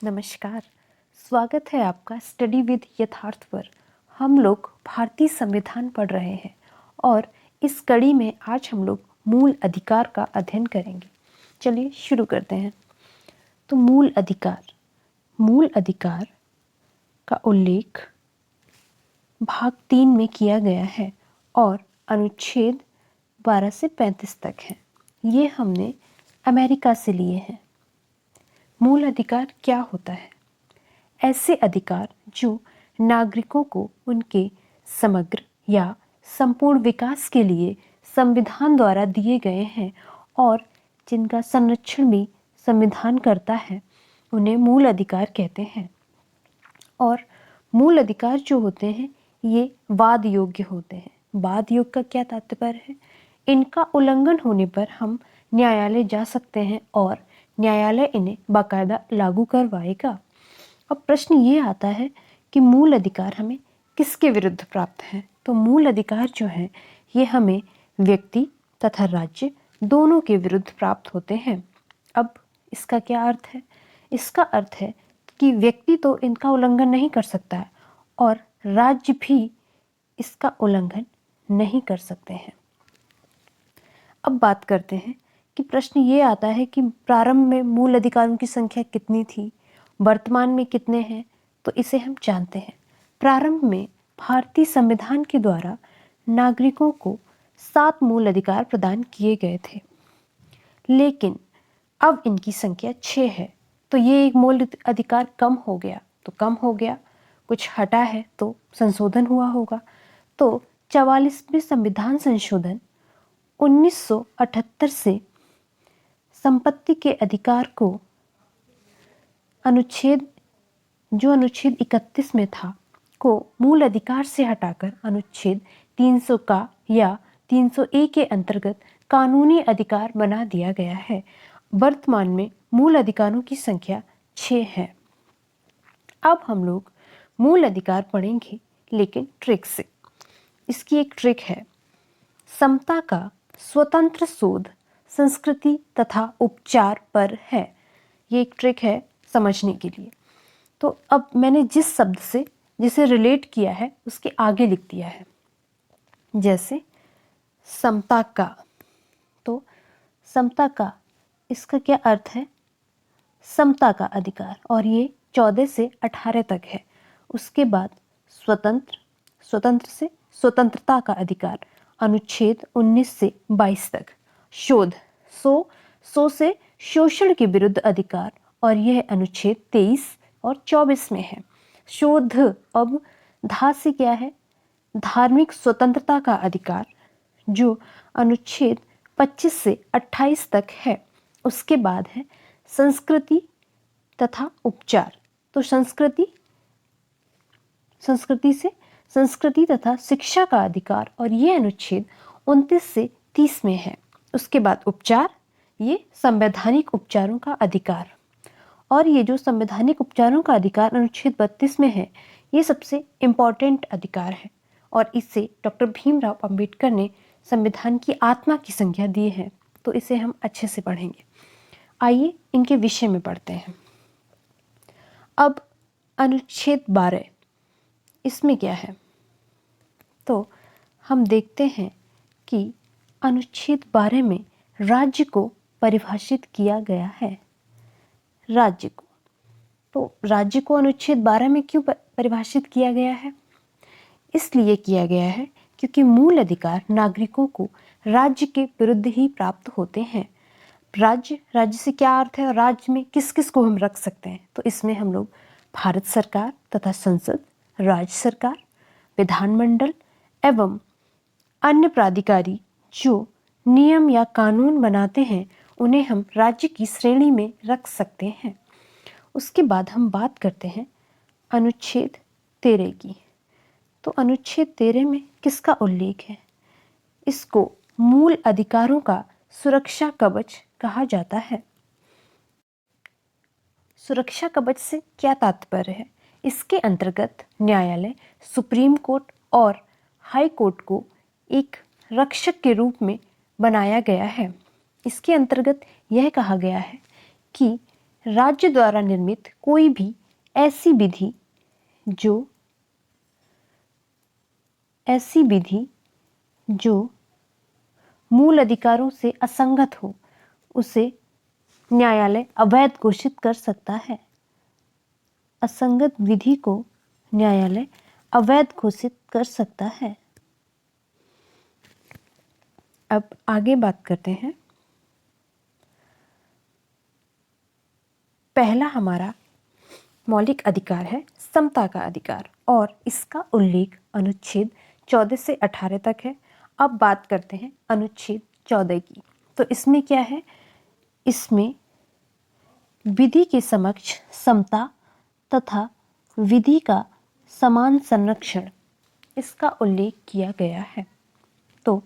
नमस्कार। स्वागत है आपका स्टडी विद यथार्थ पर। हम लोग भारतीय संविधान पढ़ रहे हैं और इस कड़ी में आज हम लोग मूल अधिकार का अध्ययन करेंगे। चलिए शुरू करते हैं। तो मूल अधिकार का उल्लेख भाग 3 में किया गया है और अनुच्छेद 12 से 35 तक है। ये हमने अमेरिका से लिए हैं। मूल अधिकार क्या होता है? ऐसे अधिकार जो नागरिकों को उनके समग्र या संपूर्ण विकास के लिए संविधान द्वारा दिए गए हैं और जिनका संरक्षण भी संविधान करता है, उन्हें मूल अधिकार कहते हैं। और मूल अधिकार जो होते हैं ये वाद योग्य होते हैं। वाद योग्य का क्या तात्पर्य है? इनका उल्लंघन होने पर हम न्यायालय जा सकते हैं और न्यायालय इन्हें बाकायदा लागू करवाएगा। अब प्रश्न ये आता है कि मूल अधिकार हमें किसके विरुद्ध प्राप्त हैं? तो मूल अधिकार जो हैं ये हमें व्यक्ति तथा राज्य दोनों के विरुद्ध प्राप्त होते हैं। अब इसका क्या अर्थ है? इसका अर्थ है कि व्यक्ति तो इनका उल्लंघन नहीं कर सकता है और राज्य भी इसका उल्लंघन नहीं कर सकते हैं। अब बात करते हैं कि प्रश्न ये आता है कि प्रारंभ में मूल अधिकारों की संख्या कितनी थी, वर्तमान में कितने हैं? तो इसे हम जानते हैं। प्रारंभ में भारतीय संविधान के द्वारा नागरिकों को 7 मूल अधिकार प्रदान किए गए थे, लेकिन अब इनकी संख्या 6 है। तो ये एक मूल अधिकार कम हो गया तो कम हो गया, कुछ हटा है तो संशोधन हुआ होगा। तो 44वें संविधान संशोधन 1978 से संपत्ति के अधिकार को अनुच्छेद 31 में था को मूल अधिकार से हटाकर अनुच्छेद 300 का या 300A के अंतर्गत कानूनी अधिकार बना दिया गया है। वर्तमान में मूल अधिकारों की संख्या 6 है। अब हम लोग मूल अधिकार पढ़ेंगे, लेकिन ट्रिक से। इसकी एक ट्रिक है, समता का स्वतंत्र शोध संस्कृति तथा उपचार पर है। ये एक ट्रिक है समझने के लिए। तो अब मैंने जिस शब्द से जिसे रिलेट किया है उसके आगे लिख दिया है। जैसे समता का, तो समता का इसका क्या अर्थ है? समता का अधिकार, और ये 14 से 18 तक है। उसके बाद स्वतंत्र से स्वतंत्रता का अधिकार अनुच्छेद 19 से 22 तक। शोध सो से शोषण के विरुद्ध अधिकार, और यह अनुच्छेद 23 और 24 में है। शोध अब धा से क्या है? धार्मिक स्वतंत्रता का अधिकार, जो अनुच्छेद 25 से 28 तक है। उसके बाद है संस्कृति तथा उपचार। तो संस्कृति तथा शिक्षा का अधिकार, और ये अनुच्छेद 29 से 30 में है। उसके बाद उपचार, ये संवैधानिक उपचारों का अधिकार, और ये जो संवैधानिक उपचारों का अधिकार अनुच्छेद 32 में है, ये सबसे इम्पॉर्टेंट अधिकार है और इससे डॉक्टर भीमराव अंबेडकर ने संविधान की आत्मा की संज्ञा दी है। तो इसे हम अच्छे से पढ़ेंगे। आइए इनके विषय में पढ़ते हैं। अब अनुच्छेद 12, इसमें क्या है? तो हम देखते हैं कि अनुच्छेद 12 में राज्य को परिभाषित किया गया है। राज्य को, तो राज्य को अनुच्छेद 12 में क्यों परिभाषित किया गया है? इसलिए किया गया है क्योंकि मूल अधिकार नागरिकों को राज्य के विरुद्ध ही प्राप्त होते हैं। राज्य से क्या अर्थ है? राज्य में किस किस को हम रख सकते हैं? तो इसमें हम लोग भारत सरकार तथा संसद, राज्य सरकार, विधानमंडल एवं अन्य प्राधिकारी जो नियम या कानून बनाते हैं, उन्हें हम राज्य की श्रेणी में रख सकते हैं। उसके बाद हम बात करते हैं अनुच्छेद 13 की। तो अनुच्छेद 13 में किसका उल्लेख है? इसको मूल अधिकारों का सुरक्षा कवच कहा जाता है। सुरक्षा कवच से क्या तात्पर्य है? इसके अंतर्गत न्यायालय, सुप्रीम कोर्ट और हाई कोर्ट को एक रक्षक के रूप में बनाया गया है। इसके अंतर्गत यह कहा गया है कि राज्य द्वारा निर्मित कोई भी ऐसी विधि जो मूल अधिकारों से असंगत हो उसे न्यायालय अवैध घोषित कर सकता है। असंगत विधि को न्यायालय अवैध घोषित कर सकता है। अब आगे बात करते हैं। पहला हमारा मौलिक अधिकार है समता का अधिकार और इसका उल्लेख अनुच्छेद 14 से 18 तक है। अब बात करते हैं अनुच्छेद 14 की। तो इसमें क्या है? इसमें विधि के समक्ष समता तथा विधि का समान संरक्षण इसका उल्लेख किया गया है। तो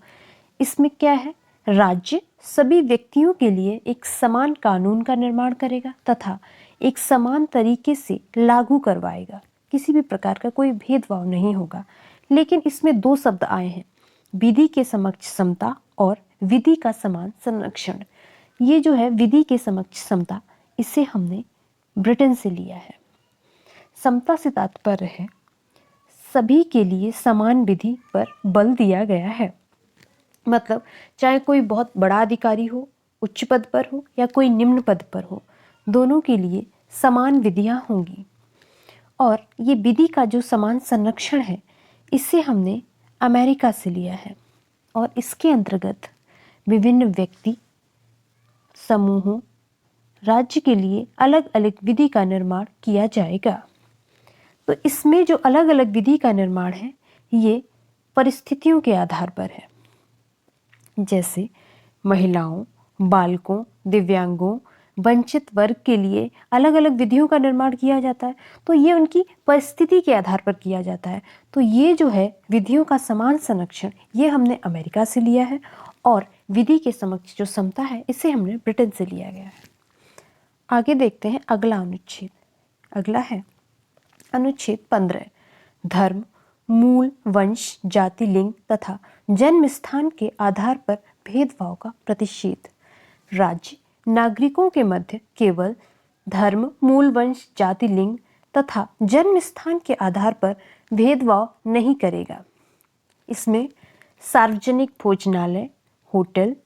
इसमें क्या है? राज्य सभी व्यक्तियों के लिए एक समान कानून का निर्माण करेगा तथा एक समान तरीके से लागू करवाएगा। किसी भी प्रकार का कोई भेदभाव नहीं होगा। लेकिन इसमें दो शब्द आए हैं, विधि के समक्ष समता और विधि का समान संरक्षण। ये जो है विधि के समक्ष समता, इसे हमने ब्रिटेन से लिया है। समता से तात्पर्य है सभी के लिए समान विधि पर बल दिया गया है। मतलब चाहे कोई बहुत बड़ा अधिकारी हो, उच्च पद पर हो या कोई निम्न पद पर हो, दोनों के लिए समान विधियां होंगी। और ये विधि का जो समान संरक्षण है इसे हमने अमेरिका से लिया है और इसके अंतर्गत विभिन्न व्यक्ति समूहों राज्य के लिए अलग अलग विधि का निर्माण किया जाएगा। तो इसमें जो अलग अलग विधि का निर्माण है ये परिस्थितियों के आधार पर है। जैसे महिलाओं, बालकों, दिव्यांगों, वंचित वर्ग के लिए अलग अलग विधियों का निर्माण किया जाता है। तो ये उनकी परिस्थिति के आधार पर किया जाता है। तो ये जो है विधियों का समान संरक्षण ये हमने अमेरिका से लिया है और विधि के समक्ष जो समता है इसे हमने ब्रिटेन से लिया गया है। आगे देखते हैं अगला अनुच्छेद। अगला है अनुच्छेद 15, धर्म, मूल, वंश, जाति, लिंग तथा जन्म स्थान के आधार पर भेदभाव का प्रतिषेध। राज्य नागरिकों के मध्य केवल धर्म, मूल, वंश, जाति, लिंग तथा जन्म स्थान के आधार पर भेदभाव नहीं करेगा। इसमें सार्वजनिक भोजनालय, होटल,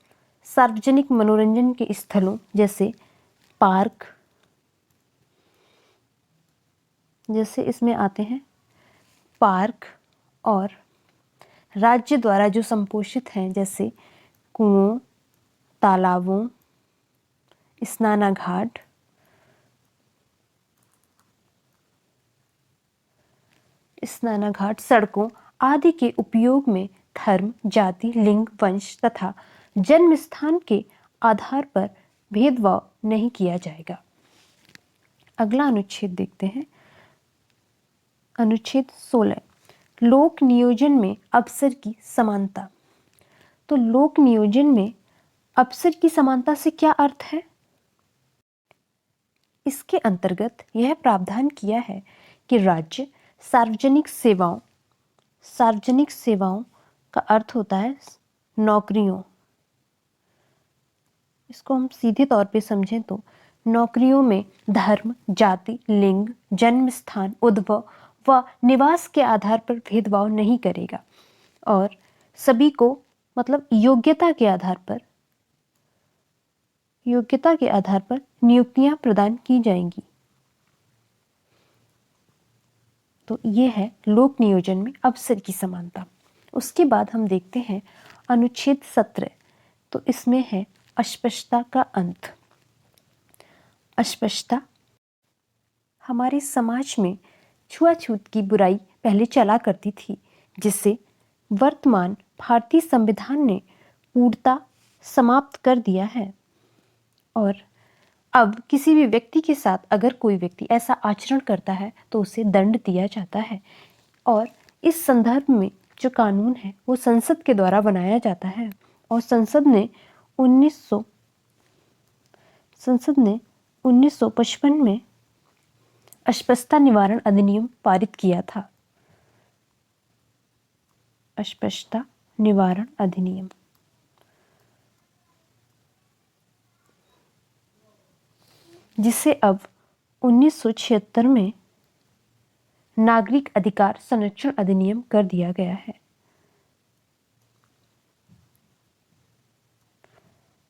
सार्वजनिक मनोरंजन के स्थलों जैसे पार्क, जैसे इसमें आते हैं पार्क, और राज्य द्वारा जो संपोषित हैं जैसे कुओं, तालाबों, स्नानाघाट, सड़कों आदि के उपयोग में धर्म, जाति, लिंग, वंश तथा जन्म स्थान के आधार पर भेदभाव नहीं किया जाएगा। अगला अनुच्छेद देखते हैं, अनुच्छेद 16, लोक नियोजन में अवसर की समानता। तो लोक नियोजन में अवसर की समानता से क्या अर्थ है? इसके अंतर्गत यह प्रावधान किया है कि राज्य सार्वजनिक सेवाओं का अर्थ होता है नौकरियों। इसको हम सीधे तौर पे समझें तो नौकरियों में धर्म, जाति, लिंग, जन्म स्थान, उद्भव व निवास के आधार पर भेदभाव नहीं करेगा और सभी को मतलब योग्यता के आधार पर नियुक्तियां प्रदान की जाएंगी। तो ये है लोक नियोजन में अवसर की समानता। उसके बाद हम देखते हैं अनुच्छेद 17। तो इसमें है अस्पृश्यता का अंत। अस्पृश्यता हमारे समाज में छुआछूत की बुराई पहले चला करती थी, जिसे वर्तमान भारतीय संविधान ने पूर्णतः समाप्त कर दिया है। और अब किसी भी व्यक्ति के साथ अगर कोई व्यक्ति ऐसा आचरण करता है तो उसे दंड दिया जाता है। और इस संदर्भ में जो कानून है वो संसद के द्वारा बनाया जाता है और संसद ने 1955 में अस्पृश्यता निवारण अधिनियम पारित किया था। अस्पृश्यता निवारण अधिनियम। जिसे अब 1976 में नागरिक अधिकार संरक्षण अधिनियम कर दिया गया है।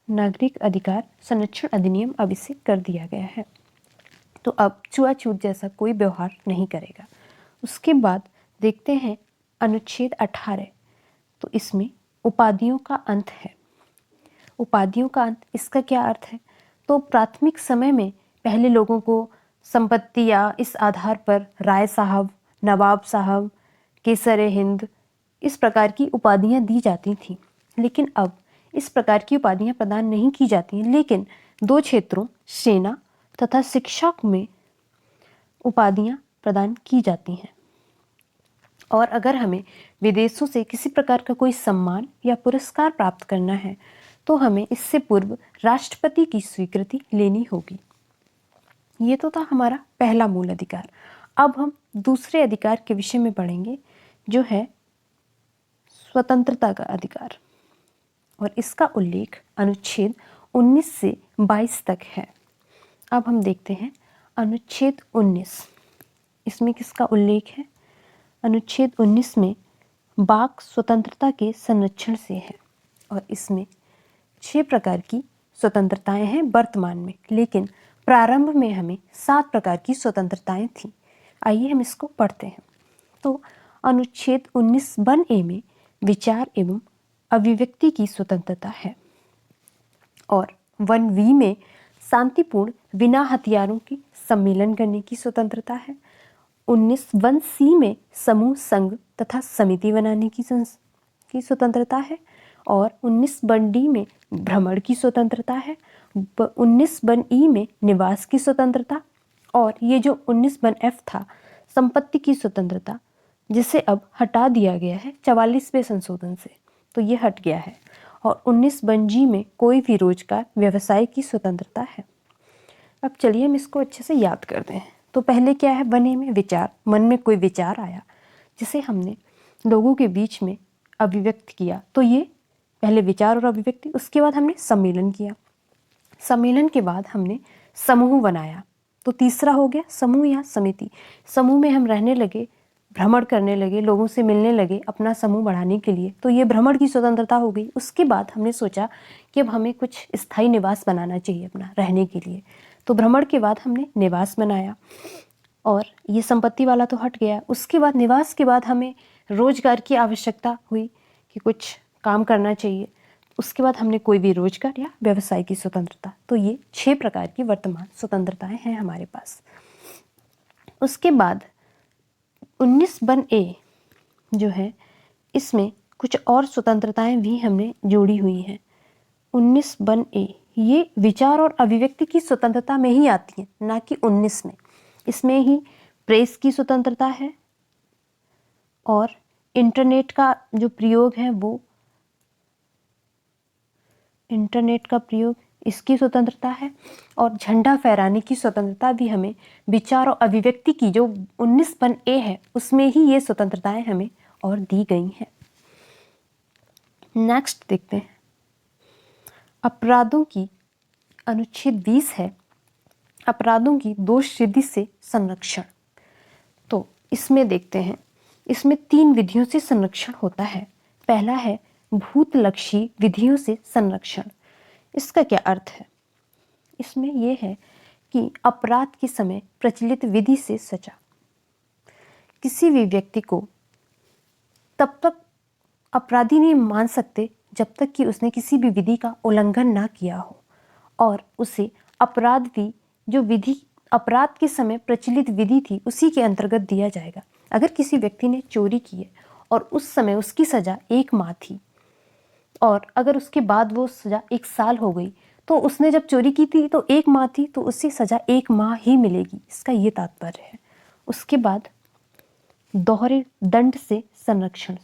नागरिक अधिकार संरक्षण अधिनियम अब इसे कर दिया गया है। तो अब छुआछूत जैसा कोई व्यवहार नहीं करेगा। उसके बाद देखते हैं अनुच्छेद 18। तो इसमें उपाधियों का अंत है। उपाधियों का अंत, इसका क्या अर्थ है? तो प्राथमिक समय में पहले लोगों को संपत्ति या इस आधार पर राय साहब, नवाब साहब, केसर हिंद, इस प्रकार की उपाधियां दी जाती थीं। लेकिन अब इस प्रकार की उपाधियां प्रदान नहीं की जाती हैं, लेकिन 2 क्षेत्रों सेना तथा शिक्षा में उपाधियां प्रदान की जाती हैं। और अगर हमें विदेशों से किसी प्रकार का कोई सम्मान या पुरस्कार प्राप्त करना है तो हमें इससे पूर्व राष्ट्रपति की स्वीकृति लेनी होगी। ये तो था हमारा पहला मूल अधिकार। अब हम दूसरे अधिकार के विषय में पढ़ेंगे, जो है स्वतंत्रता का अधिकार, और इसका उल्लेख अनुच्छेद 19 से 22 तक है। अब हम देखते हैं अनुच्छेद 19। इसमें किसका उल्लेख है? अनुच्छेद 19 में वाक स्वतंत्रता के संरक्षण से है, और इसमें 6 प्रकार की स्वतंत्रताएं हैं वर्तमान में, लेकिन प्रारंभ में हमें 7 प्रकार की स्वतंत्रताएं थीं। आइए हम इसको पढ़ते हैं। तो अनुच्छेद 19 वन ए में विचार एवं अभिव्यक्ति की स्वतंत्रता है, और वन वी में शांतिपूर्ण बिना हथियारों के सम्मेलन करने की स्वतंत्रता है। 19 वन सी में समूह, संघ तथा समिति बनाने की स्वतंत्रता है, और 19 वन डी में भ्रमण की स्वतंत्रता है। 19 वन ई में निवास की स्वतंत्रता, और ये जो 19 वन एफ था संपत्ति की स्वतंत्रता, जिसे अब हटा दिया गया है 44वें संशोधन से, तो ये हट गया है। और 19 वन जी में कोई भी रोजगार व्यवसाय की स्वतंत्रता है। अब चलिए हम इसको अच्छे से याद करते हैं। तो पहले क्या है? वन ए में विचार, मन में कोई विचार आया जिसे हमने लोगों के बीच में अभिव्यक्त किया, तो ये पहले विचार और अभिव्यक्ति। उसके बाद हमने सम्मेलन किया, सम्मेलन के बाद हमने समूह बनाया, तो तीसरा हो गया समूह या समिति। समूह में हम रहने लगे, भ्रमण करने लगे, लोगों से मिलने लगे अपना समूह बढ़ाने के लिए, तो ये भ्रमण की स्वतंत्रता हो गई। उसके बाद हमने सोचा कि अब हमें कुछ स्थायी निवास बनाना चाहिए अपना रहने के लिए, तो भ्रमण के बाद हमने निवास बनाया, और ये संपत्ति वाला तो हट गया। उसके बाद निवास के बाद हमें रोजगार की आवश्यकता हुई कि कुछ काम करना चाहिए। उसके बाद हमने कोई भी रोजगार या व्यवसाय की स्वतंत्रता। तो ये 6 प्रकार की वर्तमान स्वतंत्रताएं हैं हमारे पास। उसके बाद 19 वन ए जो है, इसमें कुछ और स्वतंत्रताएं भी हमने जोड़ी हुई हैं। 19 वन ए ये विचार और अभिव्यक्ति की स्वतंत्रता में ही आती है, ना कि 19 में। इसमें ही प्रेस की स्वतंत्रता है, और इंटरनेट का जो प्रयोग है वो, इंटरनेट का प्रयोग, इसकी स्वतंत्रता है, और झंडा फहराने की स्वतंत्रता भी हमें विचार और अभिव्यक्ति की जो 19 वन ए है उसमें ही ये स्वतंत्रताएं हमें और दी गई हैं। नेक्स्ट देखते हैं अपराधों की, अनुच्छेद 20 है अपराधों की दोष सिद्धि से संरक्षण। तो इसमें देखते हैं, इसमें 3 विधियों से संरक्षण होता है। पहला है भूतलक्षी विधियों से संरक्षण। इसका क्या अर्थ है? इसमें यह है कि अपराध के समय प्रचलित विधि से सजा। किसी भी व्यक्ति को तब तक अपराधी नहीं मान सकते जब तक कि उसने किसी भी विधि का उल्लंघन ना किया हो, और उसे अपराध भी जो विधि अपराध के समय प्रचलित विधि थी उसी के अंतर्गत दिया जाएगा। अगर किसी व्यक्ति ने चोरी की है और उस समय उसकी सज़ा 1 माह थी, और अगर उसके बाद वो सज़ा 1 साल हो गई, तो उसने जब चोरी की थी तो 1 माह थी, तो उससे सज़ा 1 माह ही मिलेगी। इसका ये तात्पर्य है। उसके बाद दोहरे दंड से संरक्षण।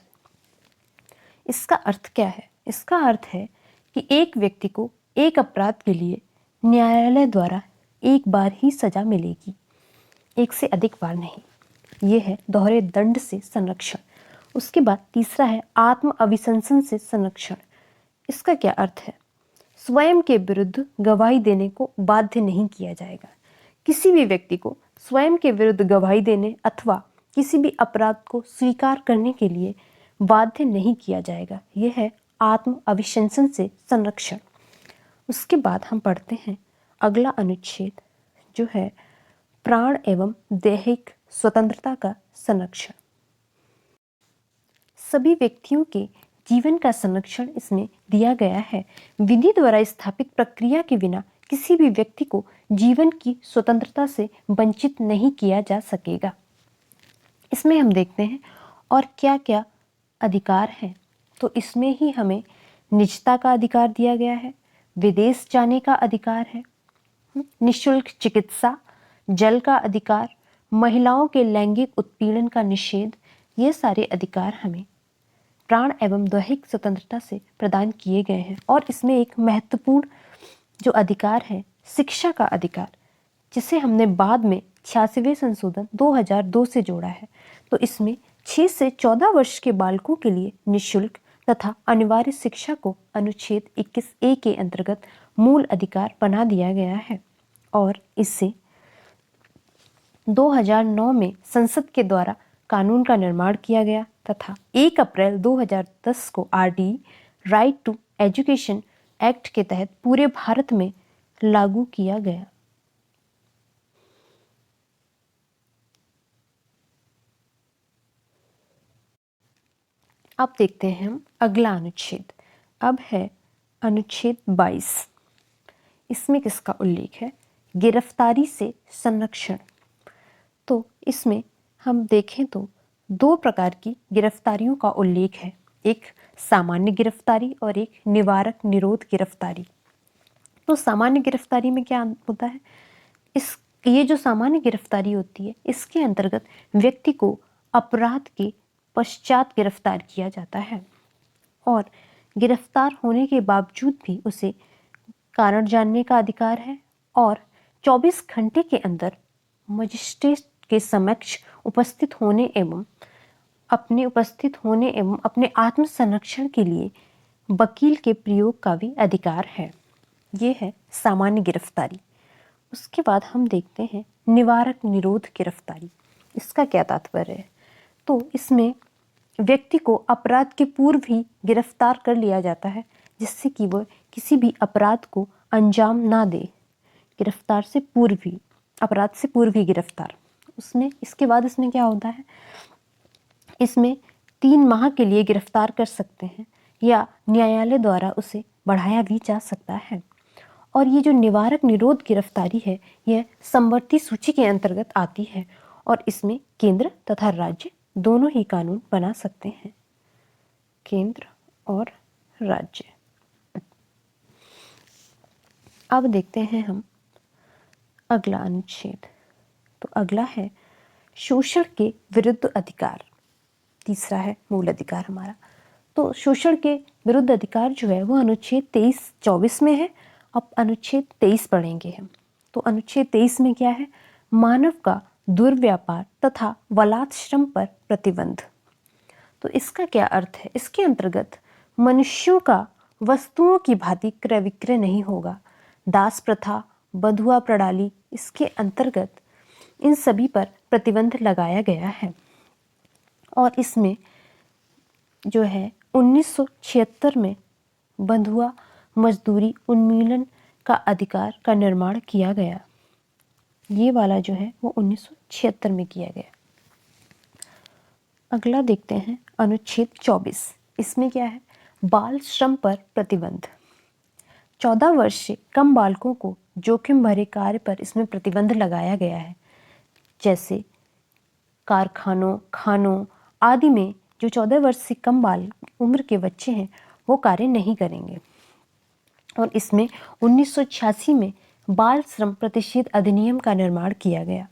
इसका अर्थ क्या है? इसका अर्थ है कि एक व्यक्ति को एक अपराध के लिए न्यायालय द्वारा 1 बार ही सज़ा मिलेगी, 1 से अधिक बार नहीं। ये है दोहरे दंड से संरक्षण। उसके बाद तीसरा है आत्म अभिशंसन से संरक्षण। इसका क्या अर्थ है? स्वयं के विरुद्ध गवाही देने को बाध्य नहीं किया जाएगा। किसी भी व्यक्ति को स्वयं के विरुद्ध गवाही देने अथवा किसी भी अपराध को स्वीकार करने के लिए बाध्य नहीं किया जाएगा। यह है आत्म अभिशंसन से संरक्षण। उसके बाद हम पढ़ते हैं अगला अनुच्छेद जो है प्राण एवं दैहिक स्वतंत्रता का संरक्षण। सभी व्यक्तियों के जीवन का संरक्षण इसमें दिया गया है। विधि द्वारा स्थापित प्रक्रिया के बिना किसी भी व्यक्ति को जीवन की स्वतंत्रता से वंचित नहीं किया जा सकेगा। इसमें हम देखते हैं और क्या क्या अधिकार हैं। तो इसमें ही हमें निजता का अधिकार दिया गया है, विदेश जाने का अधिकार है, निःशुल्क चिकित्सा, जल का अधिकार, महिलाओं के लैंगिक उत्पीड़न का निषेध, ये सारे अधिकार हमें प्राण एवं दैहिक स्वतंत्रता से प्रदान किए गए हैं। और इसमें एक महत्वपूर्ण जो अधिकार है शिक्षा का अधिकार, जिसे हमने बाद में 86वें संशोधन 2002 से जोड़ा है। तो इसमें 6 से 14 वर्ष के बालकों के लिए निःशुल्क तथा अनिवार्य शिक्षा को अनुच्छेद 21A के अंतर्गत मूल अधिकार बना दिया गया है। और इससे 2009 में संसद के द्वारा कानून का निर्माण किया गया तथा 1 अप्रैल 2010 को RTE right to education act के तहत पूरे भारत में लागू किया गया। अब देखते हैं हम अगला अनुच्छेद। अब है अनुच्छेद 22। इसमें किसका उल्लेख है? गिरफ्तारी से संरक्षण। तो इसमें हम देखें तो 2 प्रकार की गिरफ्तारियों का उल्लेख है, एक सामान्य गिरफ्तारी और एक निवारक निरोध गिरफ्तारी। तो सामान्य गिरफ्तारी में क्या होता है? ये जो सामान्य गिरफ्तारी होती है इसके अंतर्गत व्यक्ति को अपराध के पश्चात गिरफ्तार किया जाता है और गिरफ्तार होने के बावजूद भी उसे कारण जानने का अधिकार है और 24 घंटे के अंदर मजिस्ट्रेट के समक्ष उपस्थित होने एवं अपने आत्म संरक्षण के लिए वकील के प्रयोग का भी अधिकार है। ये है सामान्य गिरफ्तारी। उसके बाद हम देखते हैं निवारक निरोध गिरफ्तारी। इसका क्या तात्पर्य है? तो इसमें व्यक्ति को अपराध के पूर्व ही गिरफ्तार कर लिया जाता है जिससे कि वह किसी भी अपराध को अंजाम ना दे। गिरफ्तार से पूर्व ही, अपराध से पूर्व ही गिरफ्तार। इसके बाद इसमें क्या होता है? इसमें 3 माह के लिए गिरफ्तार कर सकते हैं या न्यायालय द्वारा उसे बढ़ाया भी जा सकता है। और ये जो निवारक निरोध गिरफ्तारी है यह समवर्ती सूची के अंतर्गत आती है और इसमें केंद्र तथा राज्य दोनों ही कानून बना सकते हैं, केंद्र और राज्य। अब देखते हैं हम अगला अनुच्छेद। तो अगला है शोषण के विरुद्ध अधिकार। तीसरा है मूल अधिकार हमारा। तो शोषण के विरुद्ध अधिकार जो है वो अनुच्छेद 23-24 में है। अब अनुच्छेद 23 पढ़ेंगे हम। तो अनुच्छेद 23 में क्या है? मानव का दुर्व्यापार तथा बलात्श्रम पर प्रतिबंध। तो इसका क्या अर्थ है? इसके अंतर्गत मनुष्यों का वस्तुओं की भांति क्रय विक्रय नहीं होगा। दास प्रथा, बंधुआ प्रणाली, इसके अंतर्गत इन सभी पर प्रतिबंध लगाया गया है। और इसमें जो है 1976 में बंधुआ मजदूरी उन्मूलन का अधिकार का निर्माण किया गया। ये वाला जो है वो 1976 में किया गया। अगला देखते हैं अनुच्छेद 24। इसमें क्या है? बाल श्रम पर प्रतिबंध। 14 वर्ष से कम बालकों को जोखिम भरे कार्य पर इसमें प्रतिबंध लगाया गया है। जैसे कारखानों, खानों आदि में जो 14 वर्ष से कम बाल उम्र के बच्चे हैं वो कार्य नहीं करेंगे। और इसमें 1986 में बाल श्रम प्रतिषेध अधिनियम का निर्माण किया गया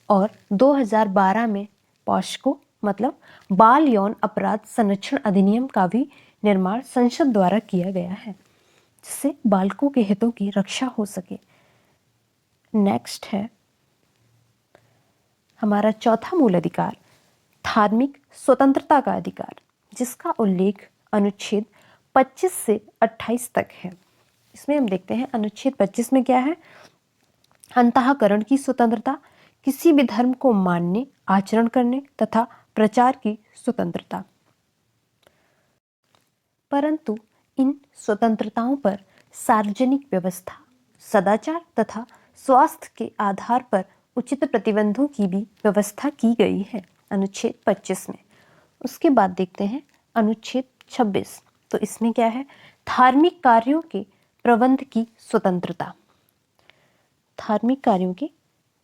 और 2012 में पॉस्को मतलब बाल यौन अपराध संरक्षण अधिनियम का भी निर्माण संसद द्वारा किया गया है जिससे बालकों के हितों की रक्षा हो सके। नेक्स्ट है हमारा चौथा मूल अधिकार, धार्मिक स्वतंत्रता का अधिकार, जिसका उल्लेख अनुच्छेद 25 से 28 तक है। इसमें हम देखते हैं अनुच्छेद 25 में क्या है? अंतःकरण की स्वतंत्रता, किसी भी धर्म को मानने, आचरण करने तथा प्रचार की स्वतंत्रता। परंतु इन स्वतंत्रताओं पर सार्वजनिक व्यवस्था, सदाचार तथा स्वास्थ्य के आधार पर उचित प्रतिबंधों की भी व्यवस्था की गई है अनुच्छेद 25 में। उसके बाद देखते हैं अनुच्छेद 26। तो इसमें क्या है? धार्मिक कार्यों के प्रबंध की स्वतंत्रता। धार्मिक कार्यों के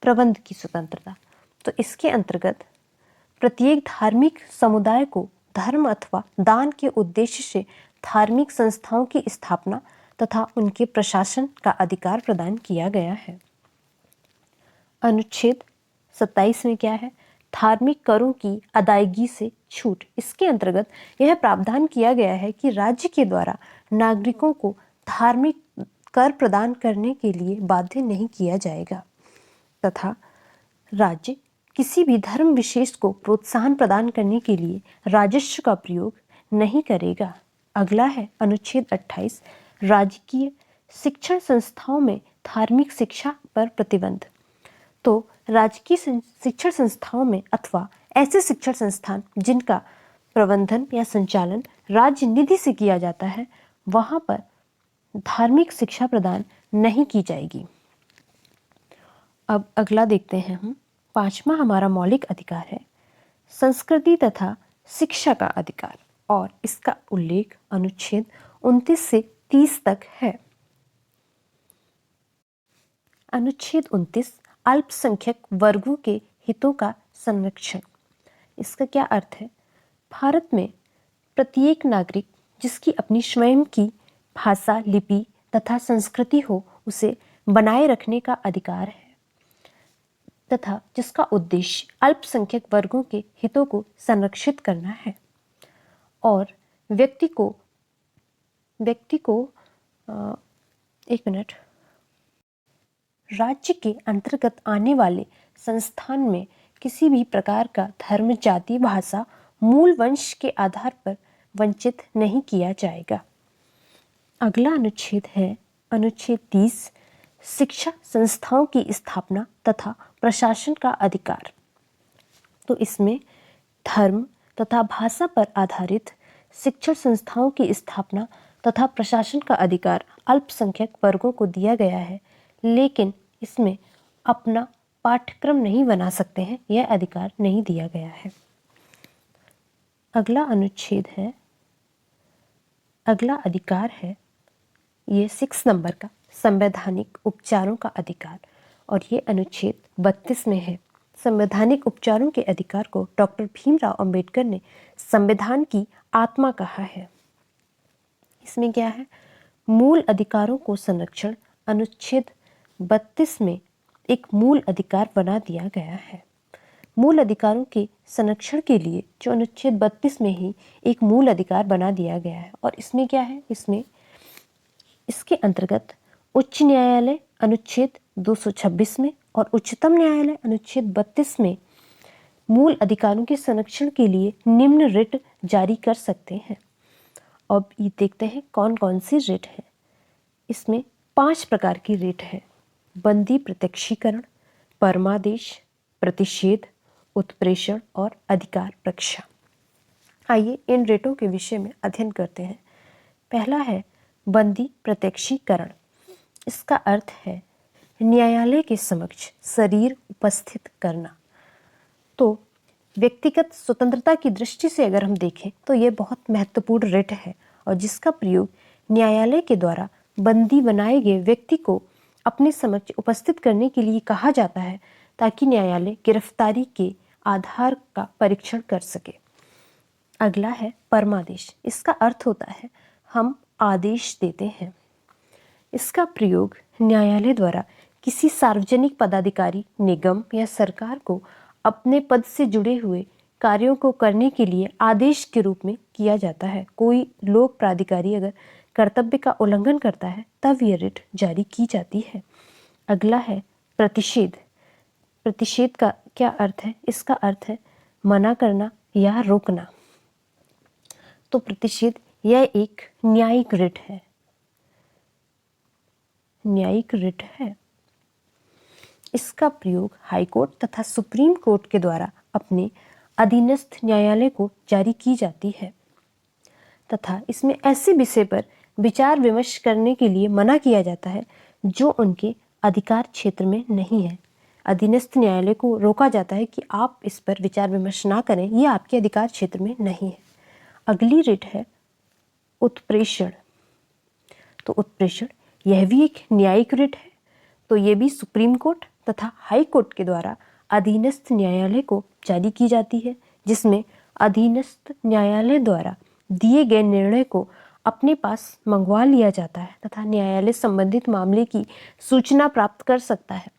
प्रबंध की स्वतंत्रता। तो इसके अंतर्गत प्रत्येक धार्मिक समुदाय को धर्म अथवा दान के उद्देश्य से धार्मिक संस्थाओं की स्थापना तथा उनके प्रशासन का अधिकार प्रदान किया गया है। अनुच्छेद 27 में क्या है? धार्मिक करों की अदायगी से छूट। इसके अंतर्गत यह प्रावधान किया गया है कि राज्य के द्वारा नागरिकों को धार्मिक कर प्रदान करने के लिए बाध्य नहीं किया जाएगा तथा राज्य किसी भी धर्म विशेष को प्रोत्साहन प्रदान करने के लिए राजस्व का प्रयोग नहीं करेगा। अगला है अनुच्छेद 28, राजकीय शिक्षण संस्थाओं में धार्मिक शिक्षा पर प्रतिबंध। तो राजकीय शिक्षण संस्थाओं में अथवा ऐसे शिक्षण संस्थान जिनका प्रबंधन या संचालन राज्य निधि से किया जाता है, वहां पर धार्मिक शिक्षा प्रदान नहीं की जाएगी। अब अगला देखते हैं हम। 5वां हमारा मौलिक अधिकार है संस्कृति तथा शिक्षा का अधिकार, और इसका उल्लेख अनुच्छेद 29 से 30 तक है। अनुच्छेद 29 अल्पसंख्यक वर्गों के हितों का संरक्षण। इसका क्या अर्थ है? भारत में प्रत्येक नागरिक जिसकी अपनी स्वयं की भाषा, लिपि तथा संस्कृति हो, उसे बनाए रखने का अधिकार है तथा जिसका उद्देश्य अल्पसंख्यक वर्गों के हितों को संरक्षित करना है और व्यक्ति को एक मिनट, राज्य के अंतर्गत आने वाले संस्थान में किसी भी प्रकार का धर्म, जाति, भाषा, मूल वंश के आधार पर वंचित नहीं किया जाएगा। अगला अनुच्छेद है अनुच्छेद 30, शिक्षा संस्थाओं की स्थापना तथा प्रशासन का अधिकार। तो इसमें धर्म तथा भाषा पर आधारित शिक्षण संस्थाओं की स्थापना तथा प्रशासन का अधिकार अल्पसंख्यक वर्गों को दिया गया है, लेकिन इसमें अपना पाठ्यक्रम नहीं बना सकते हैं, यह अधिकार नहीं दिया गया है। अगला अधिकार है ये 6 नंबर का संवैधानिक उपचारों का अधिकार, और ये अनुच्छेद 32 में है। संवैधानिक उपचारों के अधिकार को डॉक्टर भीमराव अंबेडकर ने संविधान की आत्मा कहा है। इसमें क्या है? मूल अधिकारों को संरक्षण अनुच्छेद 32 में एक मूल अधिकार बना दिया गया है। मूल अधिकारों के संरक्षण के लिए जो अनुच्छेद 32 में ही एक मूल अधिकार बना दिया गया है, और इसमें क्या है? इसके अंतर्गत उच्च न्यायालय अनुच्छेद 226 में और उच्चतम न्यायालय अनुच्छेद 32 में मूल अधिकारों के संरक्षण के लिए निम्न रिट जारी कर सकते हैं। अब ये देखते हैं कौन कौन सी रिट है। इसमें 5 प्रकार की रिट है: बंदी प्रत्यक्षीकरण, परमादेश, प्रतिषेध, उत्प्रेषण और अधिकार प्रक्षा। आइए इन रिटों के विषय में अध्ययन करते हैं। पहला है बंदी प्रत्यक्षीकरण। इसका अर्थ है न्यायालय के समक्ष शरीर उपस्थित करना। तो व्यक्तिगत स्वतंत्रता की दृष्टि से अगर हम देखें तो ये बहुत महत्वपूर्ण रिट है, और जिसका प्रयोग न्यायालय के द्वारा बंदी बनाए गए व्यक्ति को अपने समक्ष उपस्थित करने के लिए कहा जाता है, ताकि न्यायालय गिरफ्तारी के आधार का परीक्षण कर सके। अगला है परमादेश। इसका अर्थ होता है हम आदेश देते हैं। इसका प्रयोग न्यायालय द्वारा किसी सार्वजनिक पदाधिकारी, निगम या सरकार को अपने पद से जुड़े हुए कार्यों को करने के लिए आदेश के रूप में किया जाता है। कोई लोक प्राधिकारी अगर कर्तव्य का उल्लंघन करता है तब यह रिट जारी की जाती है। अगला है प्रतिषेध। प्रतिषेध का क्या अर्थ है? इसका अर्थ है मना करना या रोकना। तो प्रतिषेध यह एक न्यायिक रिट है। इसका प्रयोग हाईकोर्ट तथा सुप्रीम कोर्ट के द्वारा अपने अधीनस्थ न्यायालय को जारी की जाती है तथा इसमें ऐसे विषय पर विचार विमर्श करने के लिए मना किया जाता है जो उनके अधिकार क्षेत्र में नहीं है। अधीनस्थ न्यायालय को रोका जाता है कि आप इस पर विचार विमर्श ना करें, ये आपके अधिकार क्षेत्र में नहीं है। अगली रिट है उत्प्रेषण। तो उत्प्रेषण यह भी एक न्यायिक रिट है। तो ये भी सुप्रीम कोर्ट तथा हाई कोर्ट के द्वारा अधीनस्थ न्यायालय को जारी की जाती है, जिसमें अधीनस्थ न्यायालय द्वारा दिए गए निर्णय को अपने पास मंगवा लिया जाता है तथा न्यायालय संबंधित मामले की सूचना प्राप्त कर सकता है।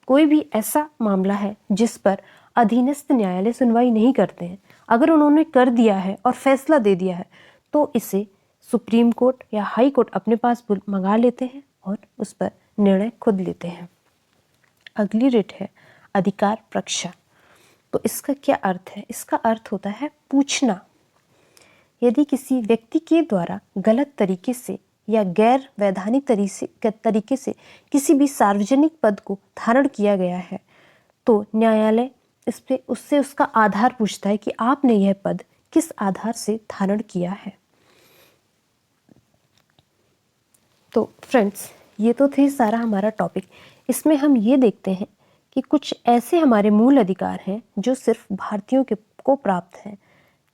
कोई भी ऐसा मामला है जिस पर अधीनस्थ न्यायालय सुनवाई नहीं करते हैं, अगर उन्होंने कर दिया है और फैसला दे दिया है तो इसे सुप्रीम कोर्ट या हाई कोर्ट अपने पास मंगा लेते हैं और उस पर निर्णय खुद लेते हैं। अगली रिट है अधिकार प्रक्षा। तो इसका क्या अर्थ है? इसका अर्थ होता है पूछना। यदि किसी व्यक्ति के द्वारा गलत तरीके से या गैर वैधानिक तरीके से किसी भी सार्वजनिक पद को धारण किया गया है तो न्यायालय इस पे उससे उसका आधार पूछता है कि आपने यह पद किस आधार से धारण किया है। तो फ्रेंड्स, ये तो थे सारा हमारा टॉपिक। इसमें हम ये देखते हैं कि कुछ ऐसे हमारे मूल अधिकार हैं जो सिर्फ भारतीयों को प्राप्त हैं।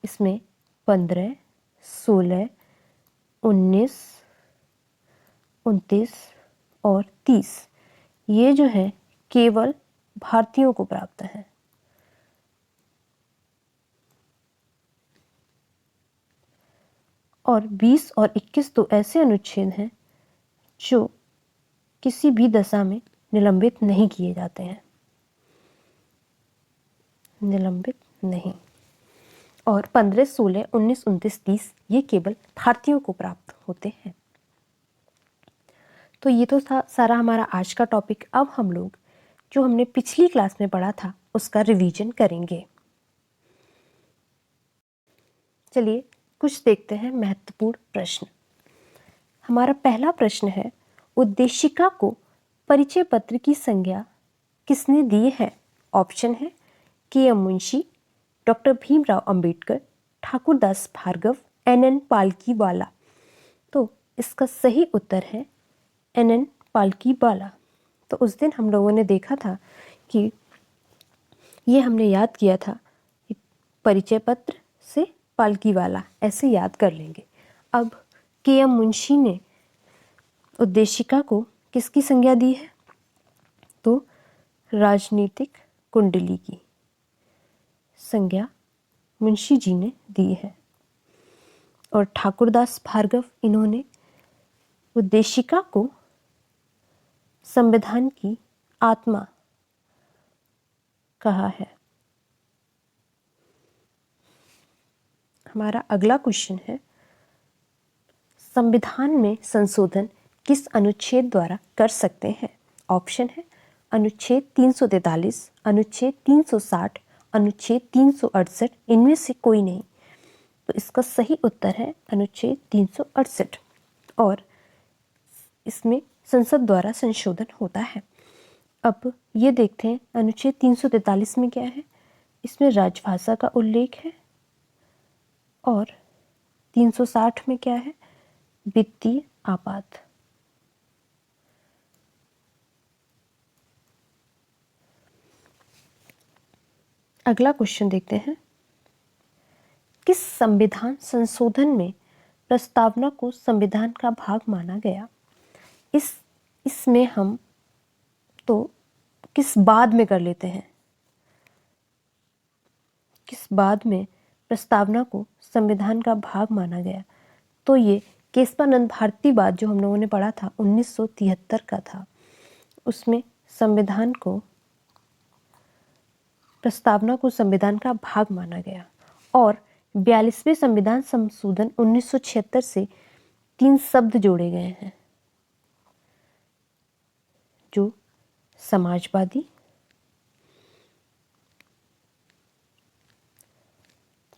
इसमें 15, 16, 19, 29 और 30 ये जो है केवल भारतीयों को प्राप्त हैं। और 20 और 21 तो ऐसे अनुच्छेद हैं जो किसी भी दशा में निलंबित नहीं किए जाते हैं, निलंबित नहीं। और 15, 16, 19, 29, 30 ये केवल भारतीयों को प्राप्त होते हैं। तो ये तो था सारा हमारा आज का टॉपिक। अब हम लोग जो हमने पिछली क्लास में पढ़ा था उसका रिवीजन करेंगे। चलिए कुछ देखते हैं महत्वपूर्ण प्रश्न। हमारा पहला प्रश्न है, उद्देशिका को परिचय पत्र की संज्ञा किसने दी है? ऑप्शन है K M. Munshi, doctor Bhimrao Ambedkar, Thakurdas Bhargava, N N. Palkhivala. तो इसका सही उत्तर है एन.एन. पालकीवाला। तो उस दिन हम लोगों ने देखा था कि ये हमने याद किया था कि परिचय पत्र से पालकीवाला ऐसे याद कर लेंगे। अब के.एम. मुंशी ने उद्देशिका को किसकी संज्ञा दी है? तो राजनीतिक कुंडली की संज्ञा मुंशी जी ने दी है। और ठाकुरदास भार्गव, इन्होंने उद्देशिका को संविधान की आत्मा कहा है। हमारा अगला क्वेश्चन है, संविधान में संशोधन किस अनुच्छेद द्वारा कर सकते हैं? ऑप्शन है अनुच्छेद 343, अनुच्छेद 360, अनुच्छेद 368, इनमें से कोई नहीं। तो इसका सही उत्तर है अनुच्छेद 368 और इसमें संसद द्वारा संशोधन होता है। अब ये देखते हैं अनुच्छेद 343 में क्या है। इसमें राजभाषा का उल्लेख है और 360 में क्या है? वित्तीय आपात। अगला क्वेश्चन देखते हैं, किस संविधान संशोधन में प्रस्तावना को संविधान का भाग माना गया? इसमें हम तो किस बाद में कर लेते हैं, किस बाद में प्रस्तावना को संविधान का भाग माना गया? तो ये केशवानंद भारती बाद जो हम लोगों ने पढ़ा था 1973 का था, उसमें संविधान को प्रस्तावना को संविधान का भाग माना गया। और 42वें संविधान संशोधन 1976 से 3 शब्द जोड़े गए हैं जो समाजवादी,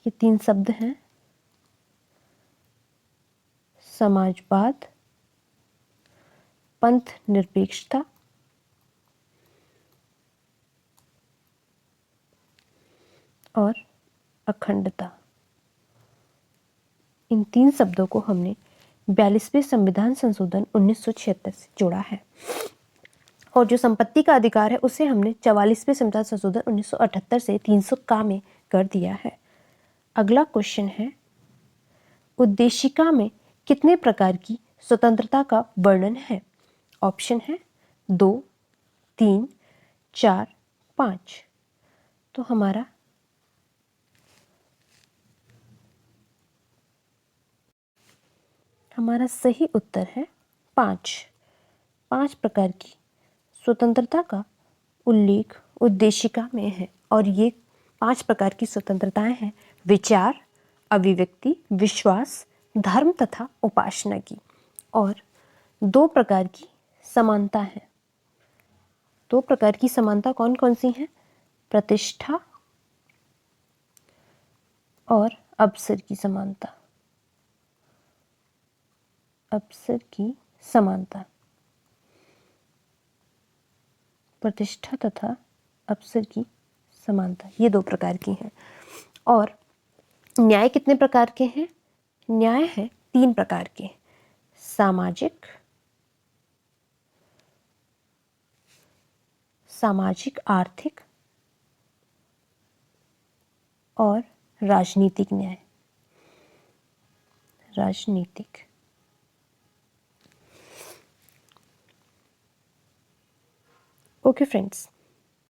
ये 3 शब्द हैं, समाजवाद, पंथ निरपेक्षता और अखंडता। इन 3 शब्दों को हमने 42वें संविधान संशोधन 1976 से जोड़ा है। और जो संपत्ति का अधिकार है उसे हमने 44वें संविधान संशोधन 1978 से 300 का में कर दिया है। अगला क्वेश्चन है, उद्देशिका में कितने प्रकार की स्वतंत्रता का वर्णन है? ऑप्शन है 2, 3, 4, 5। तो हमारा सही उत्तर है 5। 5 प्रकार की स्वतंत्रता का उल्लेख उद्देशिका में है और ये 5 प्रकार की स्वतंत्रताएं हैं: विचार, अभिव्यक्ति, विश्वास, धर्म तथा उपासना की। और 2 प्रकार की समानता है। 2 प्रकार की समानता कौन कौन सी हैं? प्रतिष्ठा और अवसर की समानता। अवसर की समानता, प्रतिष्ठा तथा अवसर की समानता, ये 2 प्रकार की हैं। और न्याय कितने प्रकार के हैं? न्याय है 3 प्रकार के: सामाजिक, आर्थिक और राजनीतिक न्याय। राजनीतिक। Okay friends,